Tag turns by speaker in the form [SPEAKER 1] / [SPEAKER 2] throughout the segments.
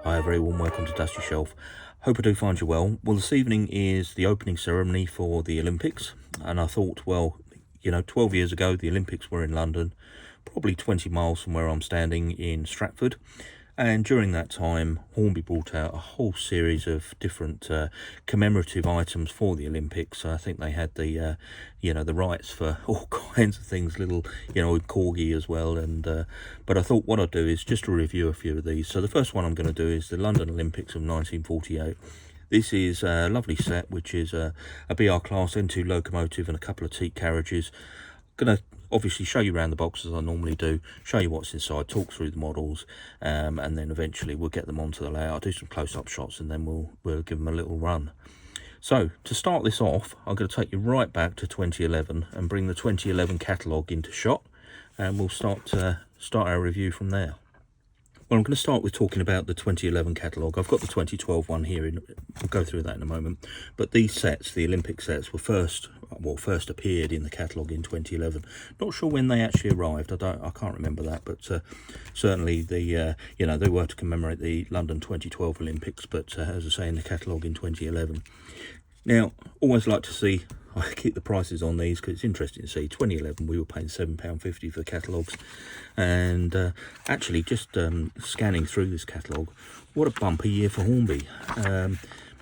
[SPEAKER 1] Hi, a very warm welcome to Dusty Shelf. Hope I do find you well. Well, this evening is the opening ceremony for the Olympics, and I thought, well, 12 years ago the Olympics were in London, probably 20 miles from where I'm standing in Stratford, and during that time Hornby brought out a whole series of different commemorative items for the Olympics. I think they had the the rights for all kinds of things, little corgi as well, and but I thought what I'd do is just to review a few of these. So the first one I'm going to do is the London Olympics of 1948. This is a lovely set, which is a BR class N2 locomotive and a couple of teak carriages. Going to obviously show you around the box as I normally do, show you what's inside, talk through the models, and then eventually we'll get them onto the layout, do some close-up shots, and then we'll give them a little run. So to start this off, I'm going to take you right back to 2011 and bring the 2011 catalogue into shot, and we'll start our review from there. Well, I'm going to start with talking about the 2011 catalogue. I've got the 2012 one here, we'll go through that in a moment. But these sets, the Olympic sets, were first appeared in the catalogue in 2011. Not sure when they actually arrived. I can't remember that, but certainly they were to commemorate the London 2012 Olympics. But as I say, in the catalogue in 2011. Now, always like to see. I keep the prices on these because it's interesting to see. 2011 we were paying £7.50 for the catalogues, and actually just scanning through this catalogue, what a bumper year for Hornby.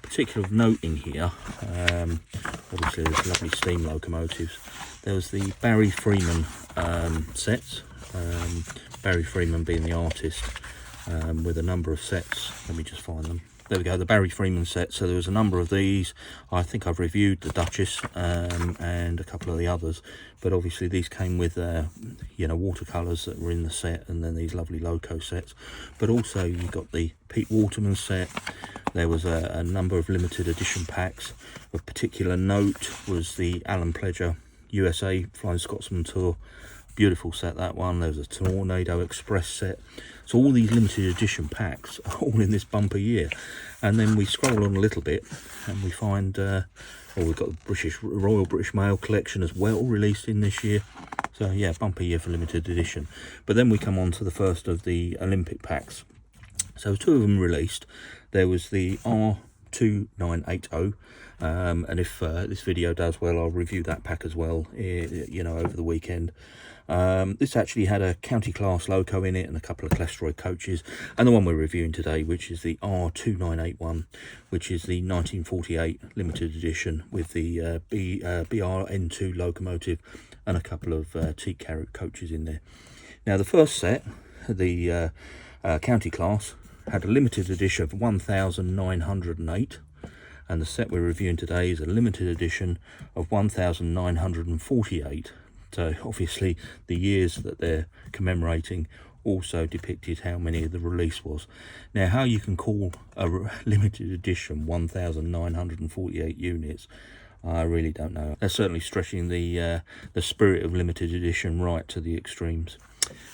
[SPEAKER 1] Particular of note in here, obviously there's lovely steam locomotives. There was the Barry Freeman sets, Barry Freeman being the artist, with a number of sets. Let me just find them. There we go, the Barry Freeman set. So there was a number of these. I think I've reviewed the Duchess and a couple of the others, but obviously these came with watercolours that were in the set, and then these lovely loco sets. But also you got the Pete Waterman set. There was a number of limited edition packs. Of particular note was the Alan Pledger USA Flying Scotsman Tour. Beautiful set, that one. There's a Tornado Express set. So all these limited edition packs are all in this bumper year. And then we scroll on a little bit and we find we've got the Royal British Mail collection as well, released in this year. So yeah, bumper year for limited edition. But then we come on to the first of the Olympic packs. So two of them released. There was the R2980, and if this video does well, I'll review that pack as well, over the weekend. This actually had a county class loco in it and a couple of Clestroid coaches, and the one we're reviewing today, which is the R2981, which is the 1948 limited edition with the BRN2 locomotive and a couple of teak carriage coaches in there. Now the first set, the county class, had a limited edition of 1908, and the set we're reviewing today is a limited edition of 1948. So obviously the years that they're commemorating also depicted how many the release was. Now, how you can call a limited edition 1948 units, I really don't know. They're certainly stretching the spirit of limited edition right to the extremes.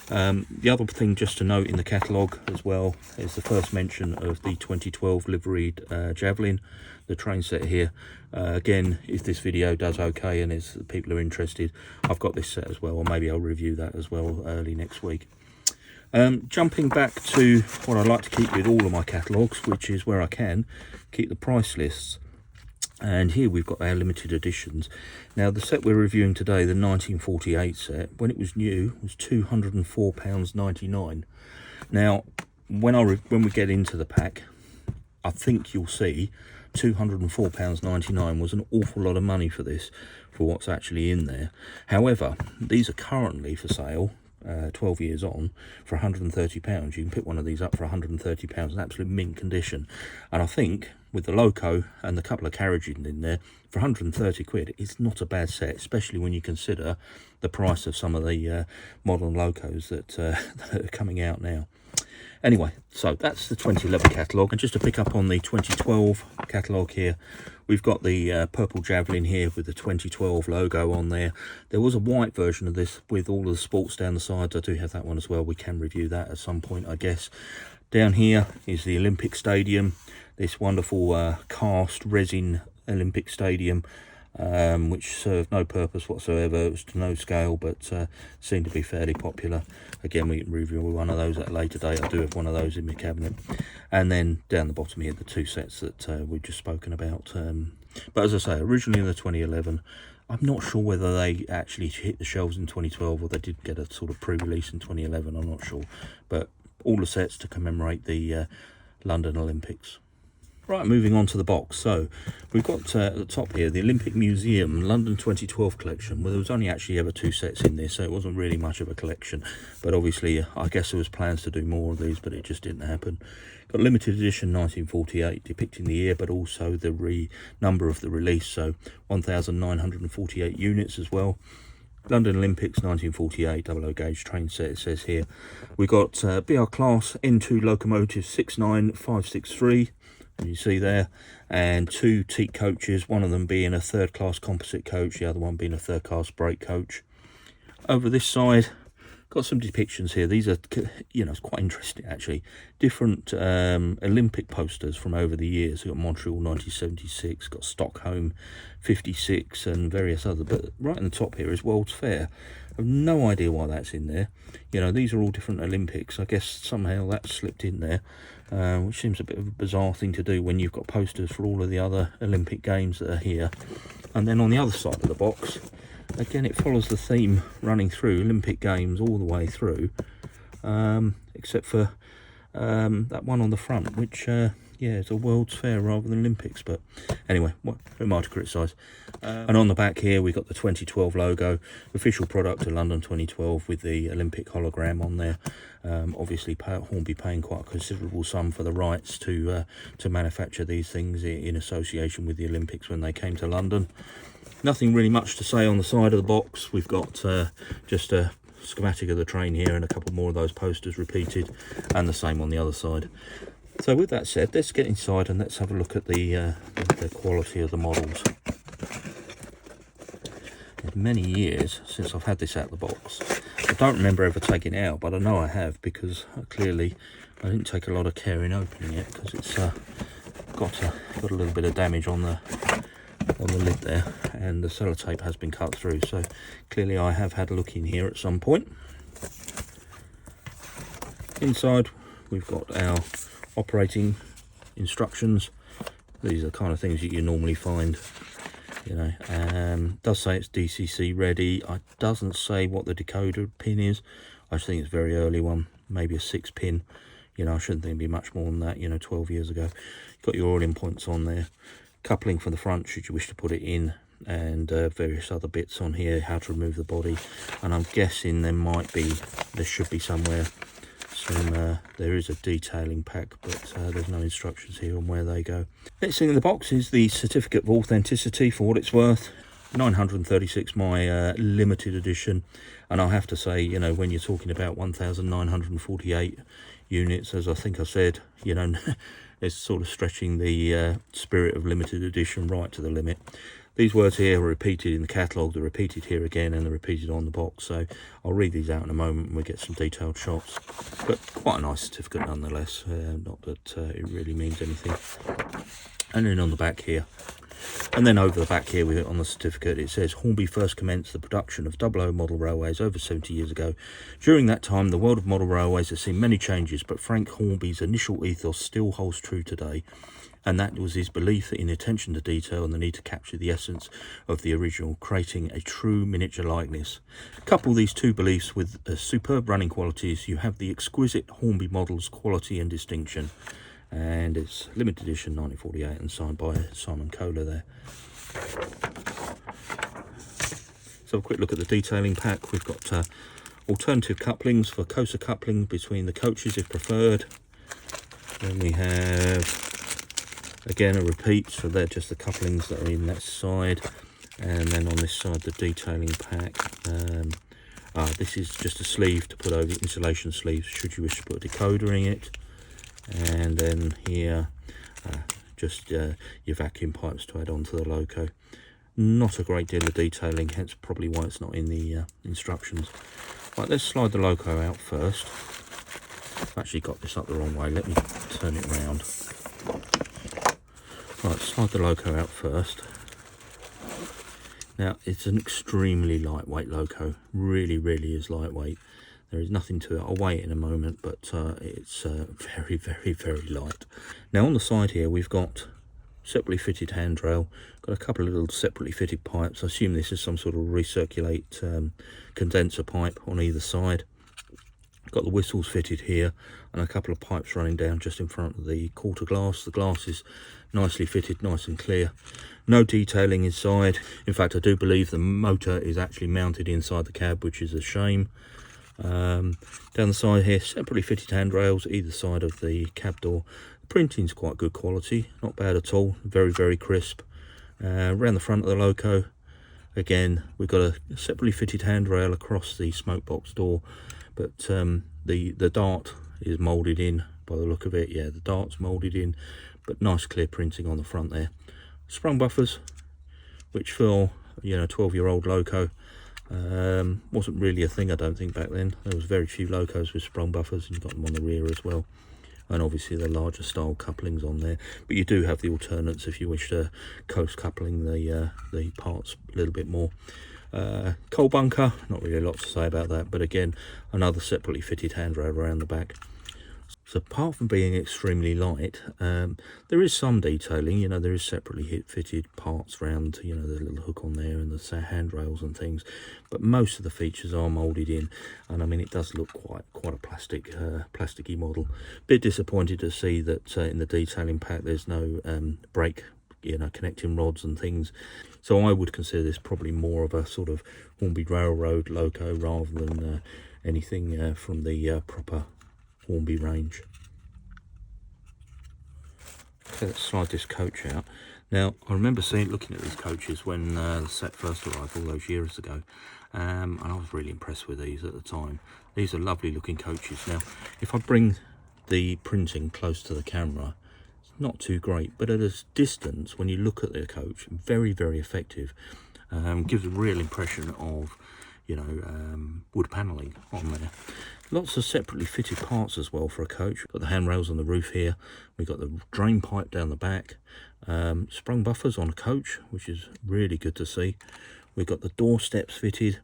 [SPEAKER 1] The other thing just to note in the catalogue as well is the first mention of the 2012 liveried Javelin, the train set here. Again, if this video does okay and people are interested, I've got this set as well, or maybe I'll review that as well early next week. Jumping back to what I like to keep with all of my catalogues, which is where I can keep the price lists. And here we've got our limited editions. Now the set we're reviewing today, the 1948 set, when it was new, was £204.99. Now when we get into the pack, I think you'll see £204.99 was an awful lot of money for this, for what's actually in there. However, these are currently for sale, 12 years on, for £130. You can pick one of these up for £130, an absolute mint condition. And I think with the loco and the couple of carriages in there, for 130 quid, it's not a bad set, especially when you consider the price of some of the modern locos that are coming out now. Anyway, so that's the 2011 catalogue, and just to pick up on the 2012 catalogue here, we've got the purple Javelin here with the 2012 logo on there. There was a white version of this with all of the sports down the sides. I do have that one as well. We can review that at some point, I guess. Down here is the Olympic Stadium, this wonderful cast resin Olympic Stadium. which served no purpose whatsoever. It was to no scale, but seemed to be fairly popular. Again, we can review one of those at a later date. I do have one of those in my cabinet. And then down the bottom here, the two sets that we've just spoken about. But as I say, originally in the 2011, I'm not sure whether they actually hit the shelves in 2012 or they did get a sort of pre-release in 2011, I'm not sure. But all the sets to commemorate the London Olympics. Right, moving on to the box. So we've got at the top here the Olympic Museum London 2012 collection. Well, there was only actually ever 2 sets in this, so it wasn't really much of a collection. But obviously, I guess there was plans to do more of these, but it just didn't happen. Got limited edition 1948 depicting the year, but also the number of the release, so 1,948 units as well. London Olympics 1948 00 gauge train set, it says here. We got BR class N2 locomotive 69563. And you see there, and 2 teak coaches, one of them being a 3rd class composite coach, the other one being a 3rd class brake coach. Over this side, got some depictions here. These are, you know, it's quite interesting actually. Different Olympic posters from over the years. We've got Montreal 1976, got Stockholm 56, and various other. But right in the top here is World's Fair. I have no idea why that's in there. You know, these are all different Olympics. I guess somehow that slipped in there, which seems a bit of a bizarre thing to do when you've got posters for all of the other Olympic games that are here. And then on the other side of the box, again, it follows the theme running through Olympic Games all the way through, except for that one on the front, which yeah, it's a World's Fair rather than Olympics. But anyway, who am I to criticise? And on the back here, we got the 2012 logo, official product of London 2012 with the Olympic hologram on there. Obviously, Hornby paying quite a considerable sum for the rights to manufacture these things in association with the Olympics when they came to London. Nothing really much to say on the side of the box. We've got just a schematic of the train here and a couple more of those posters repeated, and the same on the other side. So with that said, let's get inside and let's have a look at the quality of the models. It's many years since I've had this out of the box. I don't remember ever taking it out, but I know I have, because clearly I didn't take a lot of care in opening it, because it's got a little bit of damage on the lid there, and the sellotape has been cut through, so clearly I have had a look in here at some point. Inside we've got our operating instructions. These are the kind of things that you normally find, you know. Does say it's DCC ready. It doesn't say what the decoder pin is. I think it's a very early one, maybe a 6 pin. You know, I shouldn't think it'd be much more than that, you know, 12 years ago. Got your oiling points on there, coupling for the front should you wish to put it in, and various other bits on here, how to remove the body. And I'm guessing there should be somewhere there is a detailing pack, but there's no instructions here on where they go. Next thing in the box is the certificate of authenticity, for what it's worth. 936, my limited edition, and I'll have to say, you know, when you're talking about 1,948 units, as I think I said, you know, it's sort of stretching the spirit of limited edition right to the limit. These words here are repeated in the catalogue, they're repeated here again, and they're repeated on the box. So I'll read these out in a moment and we'll get some detailed shots. But quite a nice certificate nonetheless, not that it really means anything. And then on the back here, and then over the back here on the certificate, it says Hornby first commenced the production of 00 model railways over 70 years ago. During that time, the world of model railways has seen many changes, but Frank Hornby's initial ethos still holds true today. And that was his belief in attention to detail and the need to capture the essence of the original, creating a true miniature likeness. Couple these two beliefs with superb running qualities, you have the exquisite Hornby model's quality and distinction. And it's limited edition 1948 and signed by Simon Kohler there. So a quick look at the detailing pack. We've got alternative couplings for closer coupling between the coaches if preferred. Then we have, again, a repeat, so they're just the couplings that are in that side. And then on this side, the detailing pack. This is just a sleeve to put over, insulation sleeves, should you wish to put a decoder in it. And then here, just your vacuum pipes to add on to the loco. Not a great deal of detailing, hence probably why it's not in the instructions. Right, let's slide the loco out first. I've actually got this up the wrong way, let me turn it around. Right, slide the loco out first. Now, it's an extremely lightweight loco, really is lightweight. There is nothing to it. I'll weigh it in a moment, but it's very light. Now on the side here, we've got separately fitted handrail, got a couple of little separately fitted pipes. I assume this is some sort of recirculate condenser pipe on either side. Got the whistles fitted here and a couple of pipes running down just in front of the quarter glass. The glass is nicely fitted, nice and clear. No detailing inside. In fact, I do believe the motor is actually mounted inside the cab, which is a shame. Down the side here, separately fitted handrails either side of the cab door. The printing's quite good quality, not bad at all, very crisp. Around the front of the loco, again, we've got a separately fitted handrail across the smoke box door, but the dart is moulded in by the look of it. Yeah, the dart's moulded in, but nice clear printing on the front there. Sprung buffers, which for 12-year-old loco wasn't really a thing, I don't think, back then. There was very few locos with sprung buffers, and you got them on the rear as well, and obviously the larger style couplings on there. But you do have the alternates if you wish to coast coupling the parts a little bit more. Coal bunker, not really a lot to say about that, but again, another separately fitted handrail around the back. So apart from being extremely light, there is some detailing. There is separately fitted parts around, the little hook on there and the handrails and things, but most of the features are moulded in, and I mean, it does look quite a plasticky model. Bit disappointed to see that in the detailing pack there's no brake connecting rods and things. So I would consider this probably more of a sort of Hornby Railroad loco rather than anything from the proper Hornby range. Okay, let's slide this coach out. Now, I remember looking at these coaches when the set first arrived all those years ago, and I was really impressed with these at the time. These are lovely looking coaches. Now, if I bring the printing close to the camera, not too great, but at a distance, when you look at the coach, very effective. Gives a real impression of wood paneling on there. Lots of separately fitted parts as well for a coach. Got the handrails on the roof here, we've got the drain pipe down the back, sprung buffers on a coach, which is really good to see. We've got the door steps fitted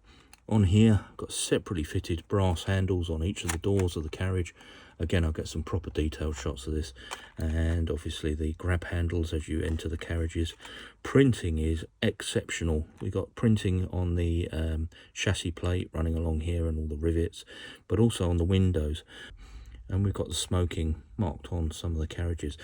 [SPEAKER 1] on here, got separately fitted brass handles on each of the doors of the carriage. Again, I'll get some proper detailed shots of this, and obviously the grab handles as you enter the carriages. Printing is exceptional. We've got printing on the chassis plate running along here and all the rivets, but also on the windows. And we've got the smoking marked on some of the carriages.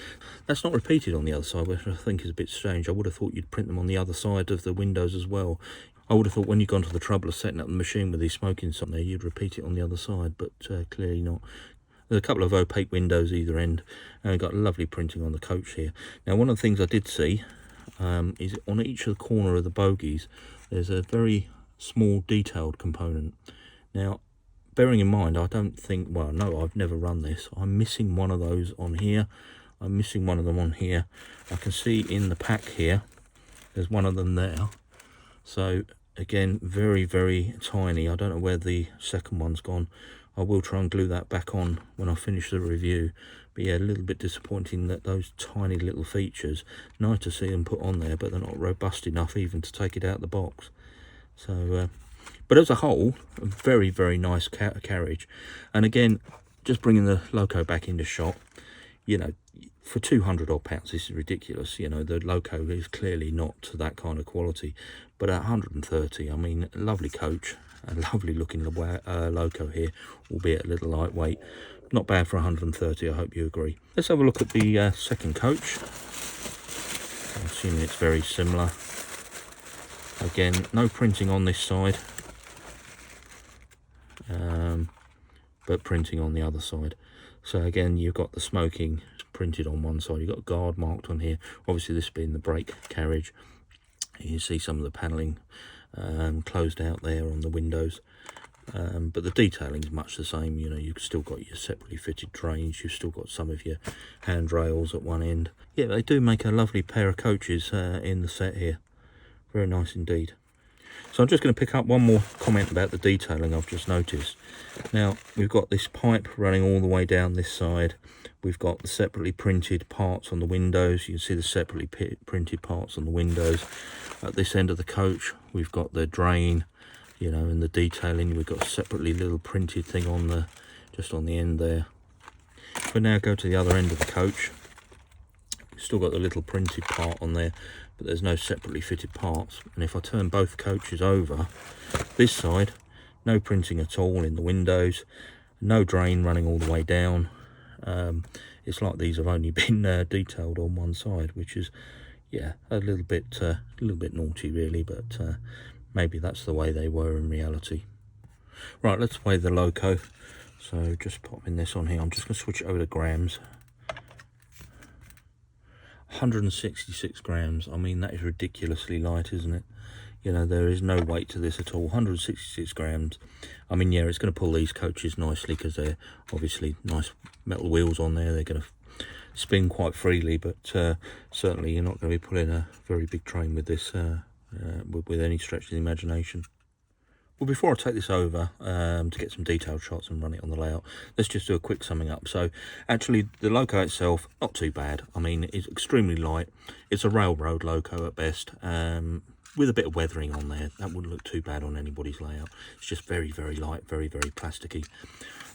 [SPEAKER 1] That's not repeated on the other side, which I think is a bit strange. I would have thought you'd print them on the other side of the windows as well. I would have thought when you've gone to the trouble of setting up the machine with these smoking on there, you'd repeat it on the other side, but clearly not. There's a couple of opaque windows either end, and we've got lovely printing on the coach here. Now, one of the things I did see is on each of the corner of the bogies, there's a very small detailed component. Now, bearing in mind, I don't think, well, no, I've never run this. I'm missing one of those on here. I'm missing one of them on here. I can see in the pack here, there's one of them there. So, again, very tiny. I don't know where the second one's gone. I will try and glue that back on when I finish the review. But yeah, a little bit disappointing that those tiny little features, nice to see them put on there, but they're not robust enough even to take it out of the box. So, but as a whole, a very nice carriage. And again, just bringing the loco back into shot, for 200 odd pounds, this is ridiculous. The loco is clearly not to that kind of quality, but at 130, I mean, lovely coach, a lovely looking loco here, albeit a little lightweight. Not bad for 130, I hope you agree. Let's have a look at the second coach. I'm assuming it's very similar. Again, no printing on this side, but printing on the other side. So again, you've got the smoking printed on one side, you've got a guard marked on here, obviously this being the brake carriage. You see some of the panelling closed out there on the windows, but the detailing is much the same. You've still got your separately fitted drains, you've still got some of your handrails at one end. Yeah, they do make a lovely pair of coaches in the set here, very nice indeed. So I'm just going to pick up one more comment about the detailing I've just noticed. Now, we've got this pipe running all the way down this side. We've got the separately printed parts on the windows. You can see the separately printed parts on the windows. At this end of the coach, we've got the drain, you know, and the detailing. We've got a separately little printed thing on the, just on the end there. If we now go to the other end of the coach, we've still got the little printed part on there, but there's no separately fitted parts. And if I turn both coaches over, this side, no printing at all in the windows, no drain running all the way down. It's like these have only been detailed on one side, which is, yeah, a little bit naughty really, but maybe that's the way they were in reality. Right, let's weigh the loco. So just popping this on here, I'm just going to switch it over to grams. 166 grams. I mean, that is ridiculously light, isn't it? You know, there is no weight to this at all. 166 grams. I mean, yeah, it's going to pull these coaches nicely because they're obviously nice metal wheels on there. They're going to spin quite freely, but certainly you're not going to be pulling a very big train with this with any stretch of the imagination. Well, before I take this over to get some detailed shots and run it on the layout, let's just do a quick summing up. So actually the loco itself, not too bad. I mean, it's extremely light. It's a railroad loco at best, with a bit of weathering on there. That wouldn't look too bad on anybody's layout. It's just very, very light, very, very plasticky.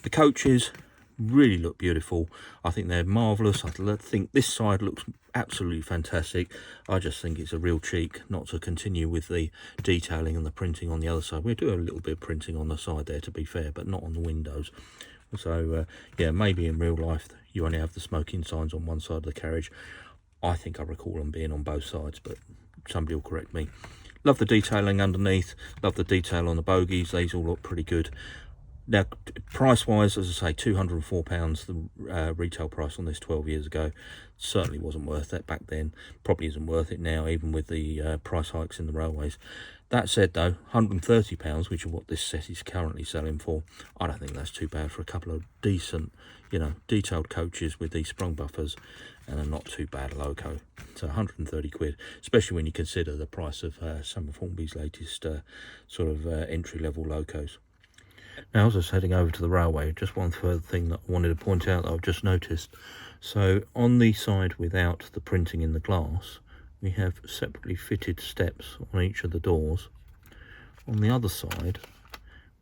[SPEAKER 1] The coaches really look beautiful. I think they're marvellous. I think this side looks absolutely fantastic. I just think it's a real cheek not to continue with the detailing and the printing on the other side. We'll do a little bit of printing on the side there, to be fair, but not on the windows. So yeah, maybe in real life you only have the smoking signs on one side of the carriage. I think I recall them being on both sides, but somebody will correct me. Love the detailing underneath, love the detail on the bogies. These all look pretty good. Now, price-wise, as I say, £204, the retail price on this 12 years ago. Certainly wasn't worth that back then. Probably isn't worth it now, even with the price hikes in the railways. That said, though, £130, which is what this set is currently selling for, I don't think that's too bad for a couple of decent, you know, detailed coaches with these sprung buffers and a not too bad loco. So 130 quid, especially when you consider the price of some of Hornby's latest sort of entry-level locos. Now, as I was heading over to the railway, just one further thing that I wanted to point out that I've just noticed. So on the side without the printing in the glass, we have separately fitted steps on each of the doors. On the other side,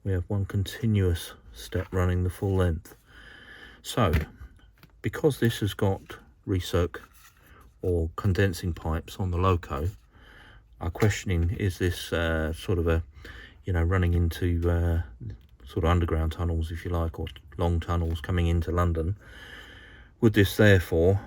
[SPEAKER 1] we have one continuous step running the full length. So, because this has got recirc or condensing pipes on the loco, I'm questioning, is this sort of a, you know, running into sort of underground tunnels, if you like, or long tunnels coming into London? Would this therefore,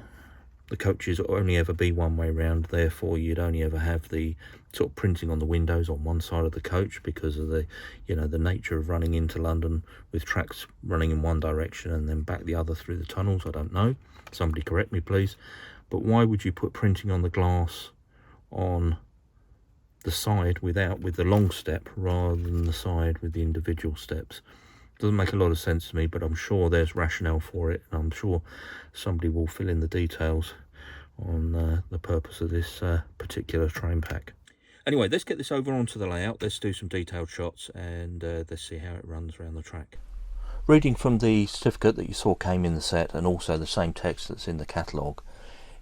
[SPEAKER 1] the coaches only ever be one way round, therefore you'd only ever have the sort of printing on the windows on one side of the coach because of the, you know, the nature of running into London with tracks running in one direction and then back the other through the tunnels? I don't know. Somebody correct me, please. But why would you put printing on the glass on the side with the long step rather than the side with the individual steps? Doesn't make a lot of sense to me, but I'm sure there's rationale for it, and I'm sure somebody will fill in the details on the purpose of this particular train pack. Anyway, let's get this over onto the layout. Let's do some detailed shots and let's see how it runs around the track. Reading from the certificate that you saw came in the set, and also the same text that's in the catalogue,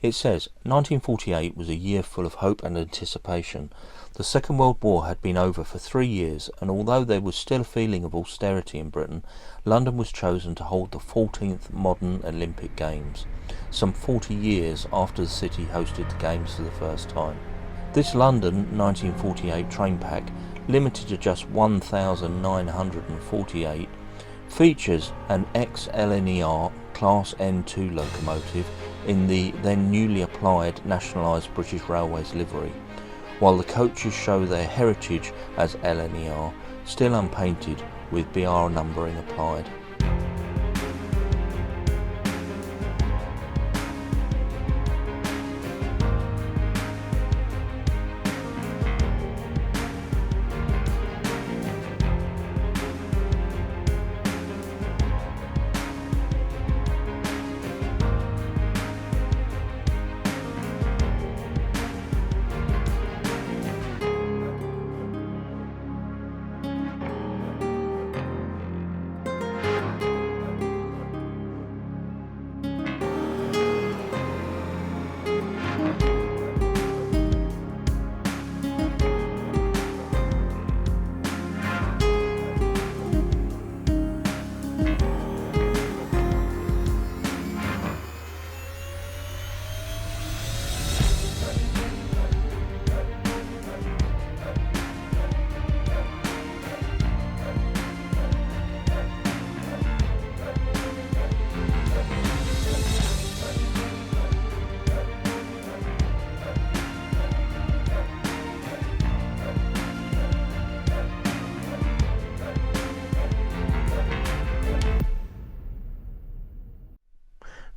[SPEAKER 1] it says, 1948 was a year full of hope and anticipation. The Second World War had been over for 3 years, and although there was still a feeling of austerity in Britain, London was chosen to hold the 14th modern Olympic Games, some 40 years after the city hosted the Games for the first time. This London 1948 train pack, limited to just 1,948, features an ex-LNER Class N2 locomotive in the then newly applied nationalised British Railways livery, while the coaches show their heritage as LNER, still unpainted with BR numbering applied.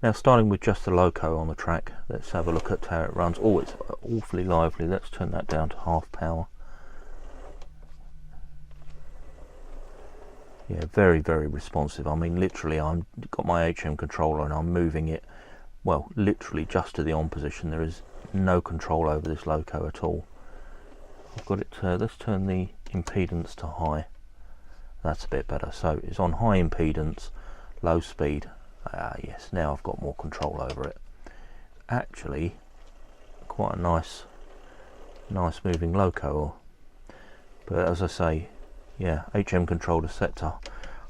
[SPEAKER 1] Now, starting with just the loco on the track, let's have a look at how it runs. Oh, it's awfully lively. Let's turn that down to half power. Yeah, very, very responsive. I mean, literally, I've got my HM controller and I'm moving it, well, literally just to the on position. There is no control over this loco at all. I've got it to, let's turn the impedance to high. That's a bit better. So it's on high impedance, low speed. Yes, now I've got more control over it. Actually, quite a nice moving loco. But as I say, yeah, HM controller set to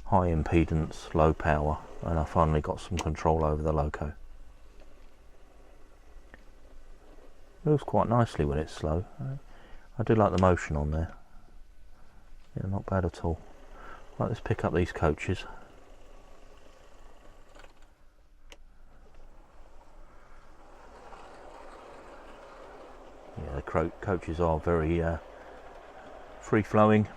[SPEAKER 1] high impedance, low power, and I finally got some control over the loco. Moves quite nicely when it's slow. I do like the motion on there. Yeah, not bad at all. Right, let's pick up these coaches. Yeah, the coaches are very free-flowing.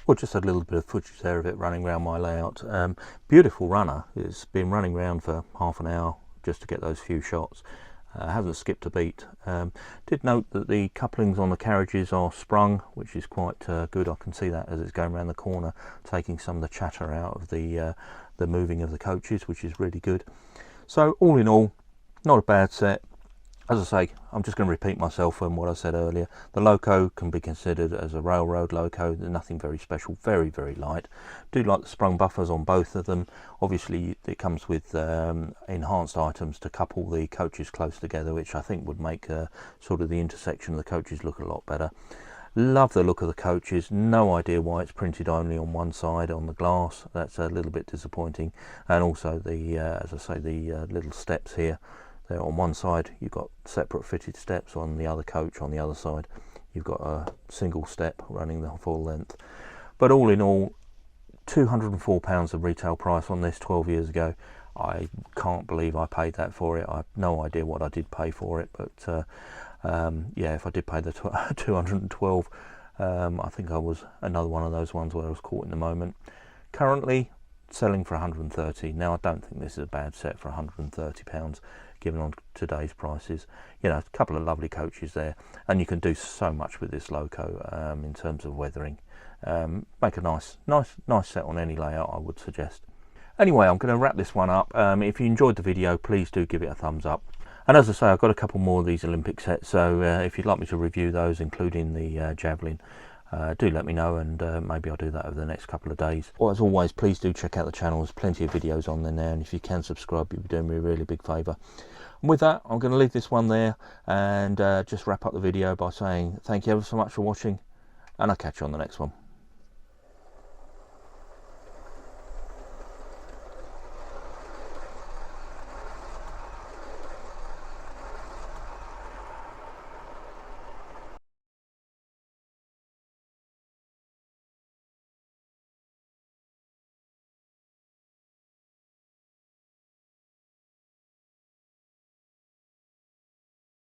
[SPEAKER 1] Well, just a little bit of footage there of it running around my layout. Beautiful runner. It's been running around for half an hour just to get those few shots. Hasn't skipped a beat. Did note that the couplings on the carriages are sprung, which is quite good. I can see that as it's going around the corner, taking some of the chatter out of the moving of the coaches, which is really good. So all in all, not a bad set. As I say, I'm just going to repeat myself from what I said earlier. The loco can be considered as a railroad loco. There's nothing very special, very, very light. Do like the sprung buffers on both of them. Obviously, it comes with enhanced items to couple the coaches close together, which I think would make sort of the intersection of the coaches look a lot better. Love the look of the coaches. No idea why it's printed only on one side on the glass. That's a little bit disappointing. And also the, as I say, the little steps here. There on one side you've got separate fitted steps, on the other coach on the other side you've got a single step running the full length. But all in all, £204 of retail price on this 12 years ago. I can't believe I paid that for it. I have no idea what I did pay for it, but yeah, if I did pay the 212, I think I was another one of those ones where I was caught in the moment. Currently selling for 130. Now I don't think this is a bad set for £130 given on today's prices. You know, a couple of lovely coaches there, and you can do so much with this loco in terms of weathering. Make a nice set on any layout, I would suggest. Anyway, I'm going to wrap this one up. If you enjoyed the video, please do give it a thumbs up. And as I say, I've got a couple more of these Olympic sets, so if you'd like me to review those, including the Javelin, do let me know, and maybe I'll do that over the next couple of days. Well, as always, please do check out the channel. There's plenty of videos on there now, and if you can subscribe, you'll be doing me a really big favour. And with that, I'm going to leave this one there and just wrap up the video by saying thank you ever so much for watching, and I'll catch you on the next one.